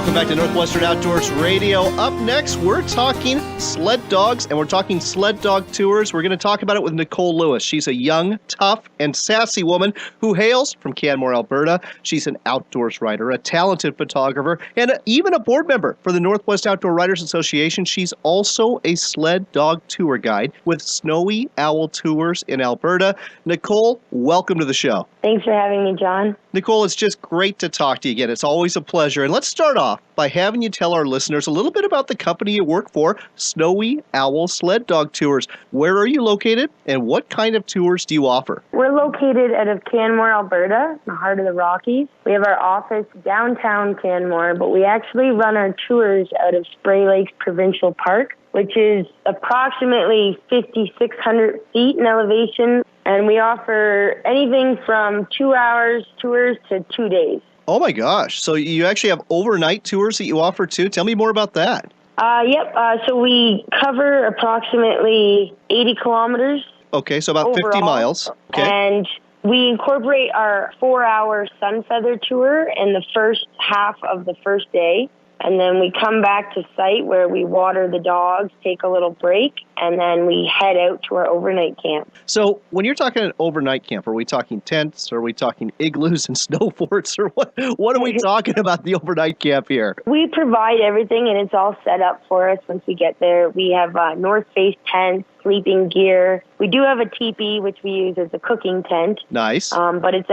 Welcome back to Northwestern Outdoors Radio. Up next, we're talking sled dogs, and we're talking sled dog tours. We're going to talk about it with Nicole Lewis. She's a young, tough, and sassy woman who hails from Canmore, Alberta. She's an outdoors writer, a talented photographer, and even a board member for the Northwest Outdoor Writers Association. She's also a sled dog tour guide with Snowy Owl Tours in Alberta. Nicole, welcome to the show. Thanks for having me, John. Nicole, it's just great to talk to you again. It's always a pleasure. And let's start off by having you tell our listeners a little bit about the company you work for, Snowy Owl Sled Dog Tours. Where are you located, and what kind of tours do you offer? We're located out of Canmore, Alberta, in the heart of the Rockies. We have our office downtown Canmore, but we actually run our tours out of Spray Lakes Provincial Park, which is approximately 5,600 feet in elevation. And we offer anything from 2 hours tours to 2 days. Oh my gosh. So you actually have overnight tours that you offer too? Tell me more about that. Yep. So we cover approximately 80 kilometers. Okay, so about overall, 50 miles. Okay. And we incorporate our 4-hour sun feather tour in the first half of the first day. And then we come back to site where we water the dogs, take a little break, and then we head out to our overnight camp. So when you're talking an overnight camp, are we talking tents? Are we talking igloos and snow forts? Or what are we talking about the overnight camp here? We provide everything, and it's all set up for us once we get there. We have North Face tents, sleeping gear. We do have a teepee, which we use as a cooking tent. Nice. But it's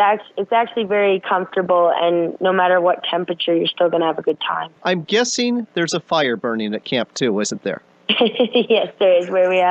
actually very comfortable, and no matter what temperature, you're still going to have a good time. I'm guessing there's a fire burning at camp too, isn't there? Yes, there is, where we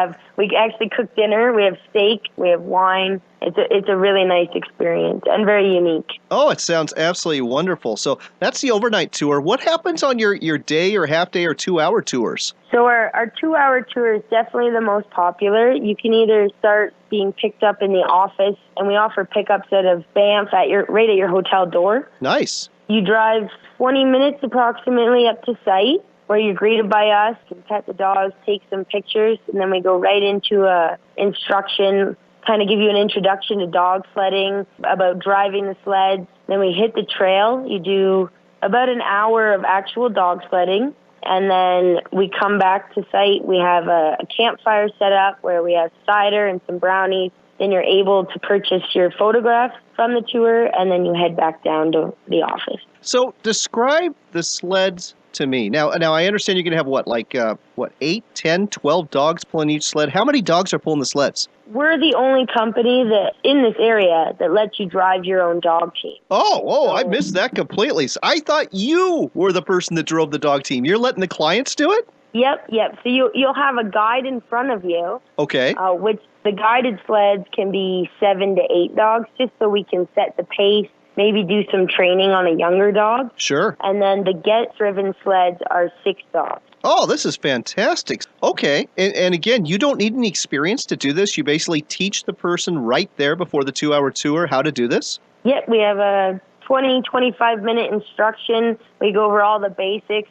actually cook dinner. We have steak, we have wine. It's a really nice experience and very unique. Oh, it sounds absolutely wonderful. So that's the overnight tour. What happens on your day or half day or 2-hour tours? So our 2-hour tour is definitely the most popular. You can either start being picked up in the office, and we offer pickups out of Banff right at your hotel door. Nice. You drive 20 minutes approximately up to site, where you're greeted by us, and pet the dogs, take some pictures, and then we go right into instruction, kind of give you an introduction to dog sledding, about driving the sleds. Then we hit the trail. You do about an hour of actual dog sledding, and then we come back to site. We have a campfire set up where we have cider and some brownies. Then you're able to purchase your photographs from the tour, and then you head back down to the office. So describe the sleds to me. Now I understand you're going to have 8, 10, 12 dogs pulling each sled. How many dogs are pulling the sleds? We're the only company that in this area that lets you drive your own dog team. Oh, I missed that completely. So I thought you were the person that drove the dog team. You're letting the clients do it? Yep. So you'll have a guide in front of you. Okay. Which the guided sleds can be 7 to 8 dogs, just so we can set the pace, maybe do some training on a younger dog. Sure. And then the get-driven sleds are 6 dogs. Oh, this is fantastic. Okay. And again, you don't need any experience to do this. You basically teach the person right there before the 2-hour tour how to do this? Yep. We have a 25-minute instruction. We go over all the basics,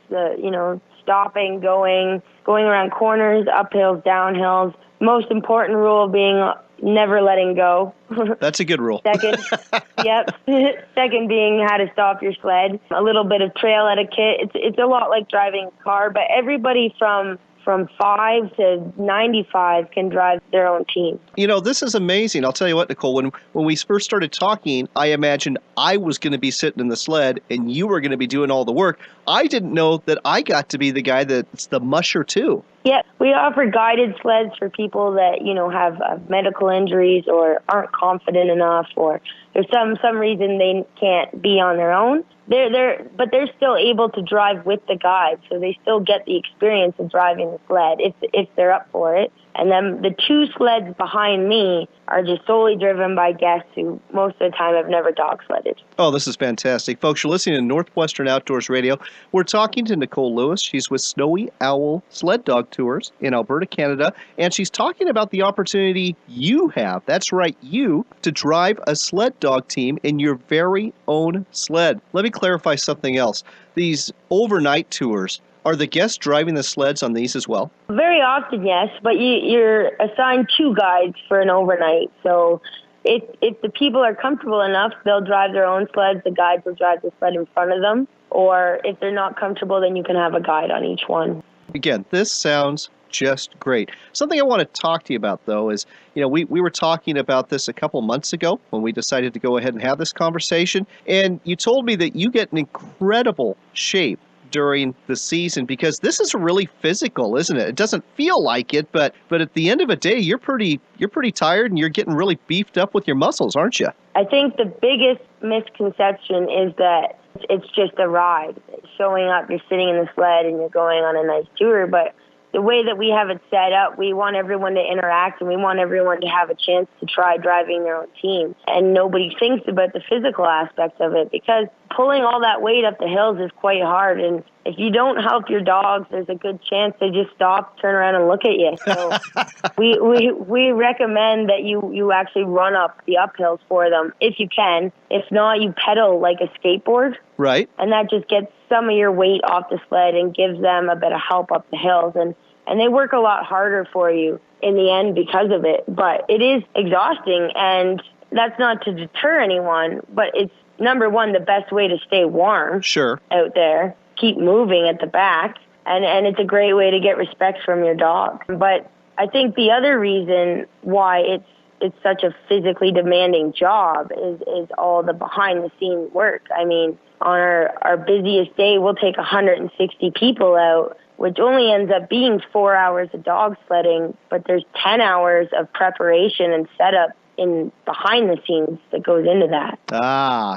stopping, going around corners, uphills, downhills. Most important rule being never letting go. That's a good rule. Second being how to stop your sled. A little bit of trail etiquette. It's a lot like driving a car, but everybody from 5 to 95 can drive their own team. This is amazing. I'll tell you what, Nicole, when we first started talking, I imagined I was going to be sitting in the sled and you were going to be doing all the work. I didn't know that I got to be the guy that's the musher too. Yeah, we offer guided sleds for people that, have medical injuries or aren't confident enough, or there's some reason they can't be on their own. But they're still able to drive with the guide, so they still get the experience of driving the sled if they're up for it. And then the 2 sleds behind me are just solely driven by guests who most of the time have never dog sledded. Oh, this is fantastic. Folks, you're listening to Northwestern Outdoors Radio. We're talking to Nicole Lewis. She's with Snowy Owl Sled Dog Tours in Alberta, Canada, and she's talking about the opportunity you have, that's right, you, to drive a sled dog team in your very own sled. Let me clarify something else. These overnight tours, are the guests driving the sleds on these as well? Very often, yes, but you're assigned 2 guides for an overnight. So if the people are comfortable enough, they'll drive their own sleds. The guides will drive the sled in front of them. Or if they're not comfortable, then you can have a guide on each one. Again, this sounds just great. Something I want to talk to you about, though, is, we were talking about this a couple months ago when we decided to go ahead and have this conversation. And you told me that you get in incredible shape during the season because this is really physical, isn't it? It doesn't feel like it, but at the end of the day, you're pretty tired and you're getting really beefed up with your muscles, aren't you? I think the biggest misconception is that it's just a ride. Showing up, you're sitting in the sled and you're going on a nice tour, but the way that we have it set up, we want everyone to interact and we want everyone to have a chance to try driving their own team. And nobody thinks about the physical aspect of it because pulling all that weight up the hills is quite hard. And if you don't help your dogs, there's a good chance they just stop, turn around and look at you. So we recommend that you actually run up the uphills for them if you can. If not, you pedal like a skateboard. Right. And that just gets some of your weight off the sled and gives them a bit of help up the hills. And they work a lot harder for you in the end because of it. But it is exhausting, and that's not to deter anyone, but it's, number one, the best way to stay warm out there. Keep moving at the back, and it's a great way to get respect from your dog. But I think the other reason why it's such a physically demanding job is all the behind-the-scenes work. I mean, on our busiest day, we'll take 160 people out, which only ends up being 4 hours of dog sledding, but there's 10 hours of preparation and setup in behind the scenes that goes into that.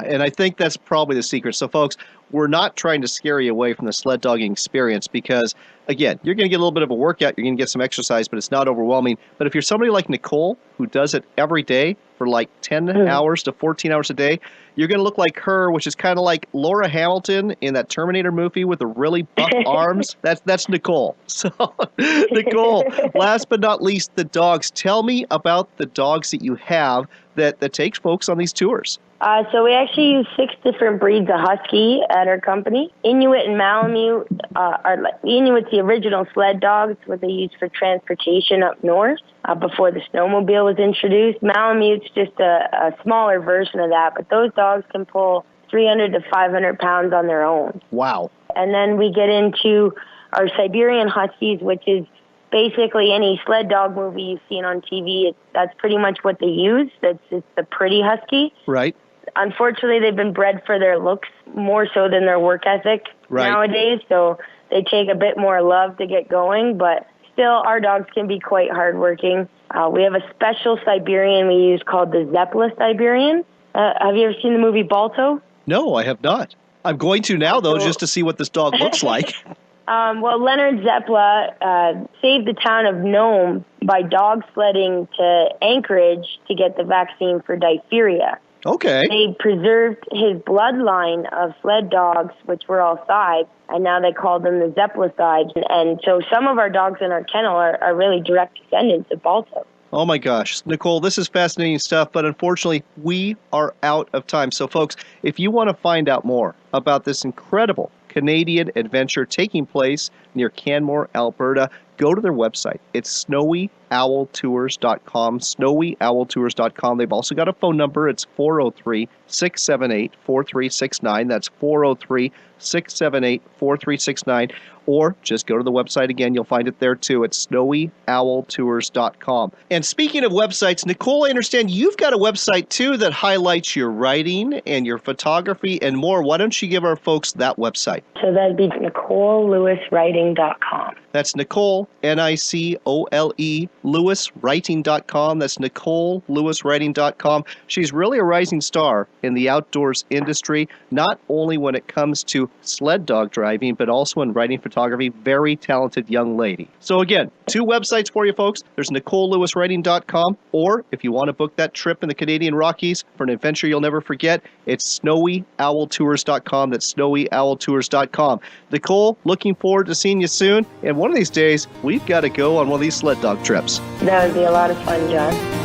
And I think that's probably the secret. So, folks, we're not trying to scare you away from the sled dogging experience because, again, you're going to get a little bit of a workout, you're going to get some exercise, but it's not overwhelming. But if you're somebody like Nicole, who does it every day for like 10 hours to 14 hours a day, you're going to look like her, which is kind of like Laura Hamilton in that Terminator movie with the really buff arms. That's Nicole. So, Nicole, last but not least, the dogs. Tell me about the dogs that you have that takes folks on these tours. So we actually use 6 different breeds of husky at our company. Inuit and Malamute Inuit's the original sled dogs, what they used for transportation up north before the snowmobile was introduced. Malamute's just a smaller version of that, but those dogs can pull 300 to 500 pounds on their own. Wow. And then we get into our Siberian Huskies, which is basically any sled dog movie you've seen on TV. That's pretty much what they use. It's the pretty husky. Right. Unfortunately, they've been bred for their looks more so than their work ethic nowadays, so they take a bit more love to get going, but still, our dogs can be quite hardworking. We have a special Siberian we use called the Zeppela Siberian. Have you ever seen the movie Balto? No, I have not. I'm going to now, though, just to see what this dog looks like. Well, Leonard Zeppela saved the town of Nome by dog sledding to Anchorage to get the vaccine for diphtheria. Okay. They preserved his bloodline of sled dogs, which were all Sibes, and now they call them the Zeppela Sibes. And so some of our dogs in our kennel are really direct descendants of Balto. Oh my gosh. Nicole, this is fascinating stuff, but unfortunately, we are out of time. So folks, if you want to find out more about this incredible Canadian adventure taking place near Canmore, Alberta, go to their website. It's snowyowltours.com, snowyowltours.com. They've also got a phone number. It's 403-678-4369. That's 403-678-4369. Or just go to the website again. You'll find it there too. It's snowyowltours.com. And speaking of websites, Nicole, I understand you've got a website too that highlights your writing and your photography and more. Why don't you give our folks that website? So that'd be NicoleLewisWriting.com. That's Nicole, Nicole, LewisWriting.com. That's NicoleLewisWriting.com. She's really a rising star in the outdoors industry, not only when it comes to sled dog driving, but also in writing photography. Very talented young lady. So again, 2 websites for you folks. There's NicoleLewisWriting.com, or if you want to book that trip in the Canadian Rockies for an adventure you'll never forget, it's SnowyOwlTours.com. That's SnowyOwlTours.com. Nicole, looking forward to seeing you soon. And one of these days, we've got to go on one of these sled dog trips. That would be a lot of fun, John.